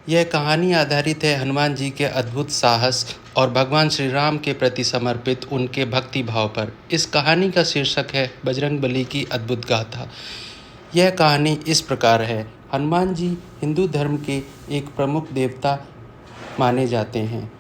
यह कहानी आधारित है हनुमान जी के अद्भुत साहस और भगवान श्री राम के प्रति समर्पित उनके भक्ति भाव पर। इस कहानी का शीर्षक है बजरंगबली की अद्भुत गाथा। यह कहानी इस प्रकार है। हनुमान जी हिंदू धर्म के एक प्रमुख देवता माने जाते हैं,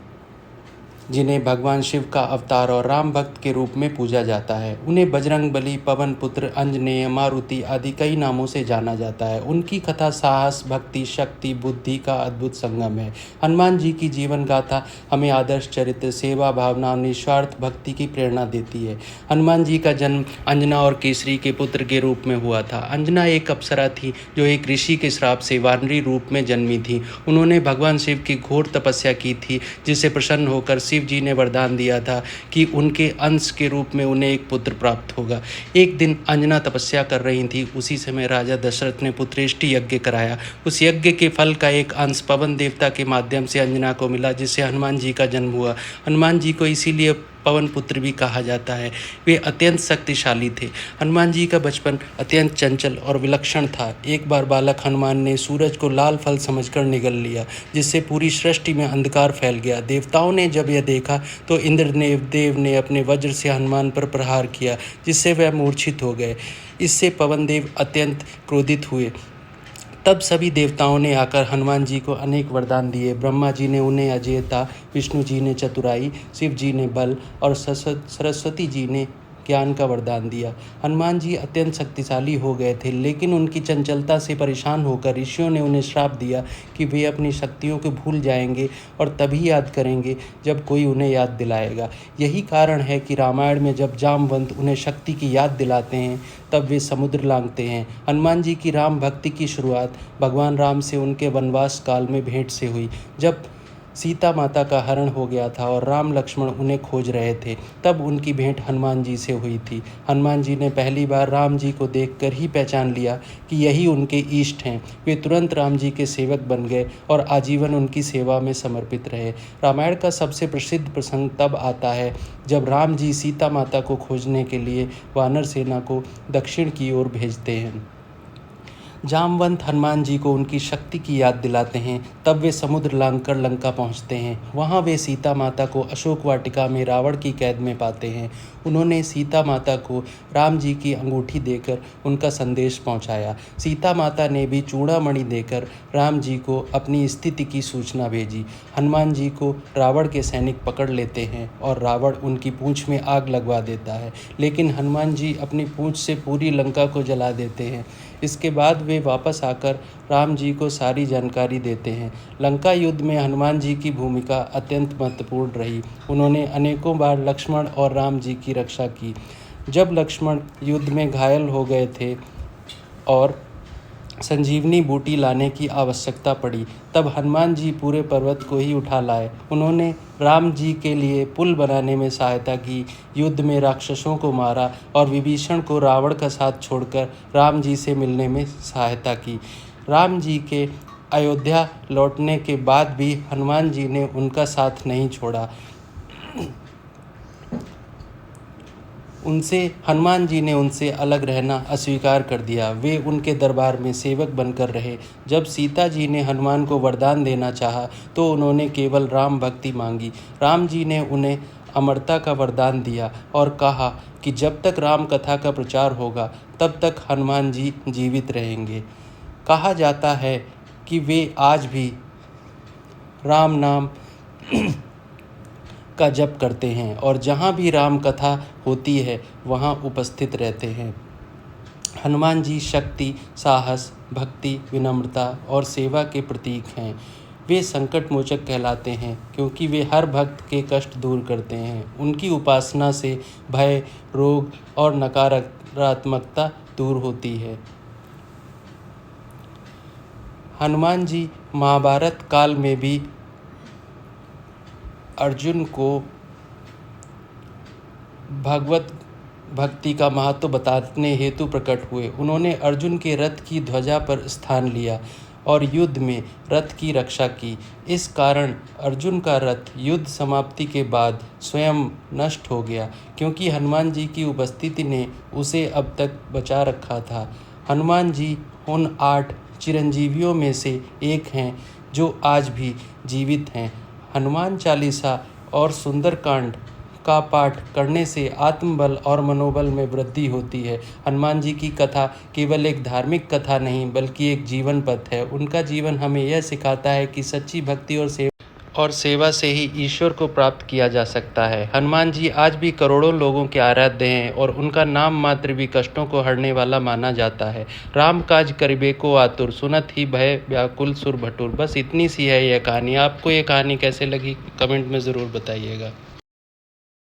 जिन्हें भगवान शिव का अवतार और राम भक्त के रूप में पूजा जाता है। उन्हें बजरंगबली, पवन पुत्र, अंजनेय, मारुति आदि कई नामों से जाना जाता है। उनकी कथा साहस, भक्ति, शक्ति, बुद्धि का अद्भुत संगम है। हनुमान जी की जीवन गाथा हमें आदर्श चरित्र, सेवा भावना और निस्वार्थ भक्ति की प्रेरणा देती है। हनुमान जी का जन्म अंजना और केसरी के पुत्र के रूप में हुआ था। अंजना एक अप्सरा थी जो एक ऋषि के श्राप से वानरी रूप में जन्मी थी। उन्होंने भगवान शिव की घोर तपस्या की थी, जिससे प्रसन्न होकर शिव जी ने वरदान दिया था कि उनके अंश के रूप में उन्हें एक पुत्र प्राप्त होगा। एक दिन अंजना तपस्या कर रही थी। उसी समय राजा दशरथ ने पुत्रेष्टि यज्ञ कराया। उस यज्ञ के फल का एक अंश पवन देवता के माध्यम से अंजना को मिला, जिससे हनुमान जी का जन्म हुआ। हनुमान जी को इसीलिए पवन पुत्र भी कहा जाता है। वे अत्यंत शक्तिशाली थे। हनुमान जी का बचपन अत्यंत चंचल और विलक्षण था। एक बार बालक हनुमान ने सूरज को लाल फल समझकर निगल लिया, जिससे पूरी सृष्टि में अंधकार फैल गया। देवताओं ने जब यह देखा तो इंद्रदेव ने अपने वज्र से हनुमान पर प्रहार किया, जिससे वह मूर्छित हो गए। इससे पवन देव अत्यंत क्रोधित हुए। तब सभी देवताओं ने आकर हनुमान जी को अनेक वरदान दिए। ब्रह्मा जी ने उन्हें अजेयता, विष्णु जी ने चतुराई, शिव जी ने बल और सरस्वती जी ने ज्ञान का वरदान दिया। हनुमान जी अत्यंत शक्तिशाली हो गए थे, लेकिन उनकी चंचलता से परेशान होकर ऋषियों ने उन्हें श्राप दिया कि वे अपनी शक्तियों को भूल जाएंगे और तभी याद करेंगे जब कोई उन्हें याद दिलाएगा। यही कारण है कि रामायण में जब जामवंत उन्हें शक्ति की याद दिलाते हैं, तब वे समुद्र लांघते हैं। हनुमान जी की राम भक्ति की शुरुआत भगवान राम से उनके वनवास काल में भेंट से हुई। जब सीता माता का हरण हो गया था और राम लक्ष्मण उन्हें खोज रहे थे, तब उनकी भेंट हनुमान जी से हुई थी। हनुमान जी ने पहली बार राम जी को देखकर ही पहचान लिया कि यही उनके इष्ट हैं। वे तुरंत राम जी के सेवक बन गए और आजीवन उनकी सेवा में समर्पित रहे। रामायण का सबसे प्रसिद्ध प्रसंग तब आता है जब राम जी सीता माता को खोजने के लिए वानर सेना को दक्षिण की ओर भेजते हैं। जामवंत हनुमान जी को उनकी शक्ति की याद दिलाते हैं। तब वे समुद्र लांघकर लंका पहुंचते हैं। वहां वे सीता माता को अशोक वाटिका में रावण की कैद में पाते हैं। उन्होंने सीता माता को राम जी की अंगूठी देकर उनका संदेश पहुंचाया। सीता माता ने भी चूड़ामणि देकर राम जी को अपनी स्थिति की सूचना भेजी। हनुमान जी को रावण के सैनिक पकड़ लेते हैं और रावण उनकी पूंछ में आग लगवा देता है, लेकिन हनुमान जी अपनी पूंछ से पूरी लंका को जला देते हैं। इसके बाद वे वापस आकर राम जी को सारी जानकारी देते हैं। लंका युद्ध में हनुमान जी की भूमिका अत्यंत महत्वपूर्ण रही। उन्होंने अनेकों बार लक्ष्मण और राम जी की रक्षा की। जब लक्ष्मण युद्ध में घायल हो गए थे और संजीवनी बूटी लाने की आवश्यकता पड़ी, तब हनुमान जी पूरे पर्वत को ही उठा लाए। उन्होंने राम जी के लिए पुल बनाने में सहायता की, युद्ध में राक्षसों को मारा और विभीषण को रावण का साथ छोड़कर राम जी से मिलने में सहायता की। राम जी के अयोध्या लौटने के बाद भी हनुमान जी ने उनका साथ नहीं छोड़ा। हनुमान जी ने उनसे अलग रहना अस्वीकार कर दिया। वे उनके दरबार में सेवक बनकर रहे। जब सीता जी ने हनुमान को वरदान देना चाहा तो उन्होंने केवल राम भक्ति मांगी। राम जी ने उन्हें अमरता का वरदान दिया और कहा कि जब तक राम कथा का प्रचार होगा तब तक हनुमान जी जीवित रहेंगे। कहा जाता है कि वे आज भी राम नाम का जप करते हैं और जहाँ भी राम कथा होती है वहाँ उपस्थित रहते हैं। हनुमान जी शक्ति, साहस, भक्ति, विनम्रता और सेवा के प्रतीक हैं। वे संकट मोचक कहलाते हैं क्योंकि वे हर भक्त के कष्ट दूर करते हैं। उनकी उपासना से भय, रोग और नकारात्मकता दूर होती है। हनुमान जी महाभारत काल में भी अर्जुन को भगवत भक्ति का महत्व बताने हेतु प्रकट हुए। उन्होंने अर्जुन के रथ की ध्वजा पर स्थान लिया और युद्ध में रथ की रक्षा की। इस कारण अर्जुन का रथ युद्ध समाप्ति के बाद स्वयं नष्ट हो गया, क्योंकि हनुमान जी की उपस्थिति ने उसे अब तक बचा रखा था। हनुमान जी उन 8 चिरंजीवियों में से एक हैं जो आज भी जीवित हैं। हनुमान चालीसा और सुंदरकांड का पाठ करने से आत्मबल और मनोबल में वृद्धि होती है। हनुमान जी की कथा केवल एक धार्मिक कथा नहीं बल्कि एक जीवन पथ है। उनका जीवन हमें यह सिखाता है कि सच्ची भक्ति और सेवा से ही ईश्वर को प्राप्त किया जा सकता है। हनुमान जी आज भी करोड़ों लोगों के आराध्य हैं और उनका नाम मात्र भी कष्टों को हरने वाला माना जाता है। राम काज करिबे को आतुर, सुनत ही भय व्याकुल सुर भटुर। बस इतनी सी है यह कहानी। आपको ये कहानी कैसे लगी कमेंट में ज़रूर बताइएगा।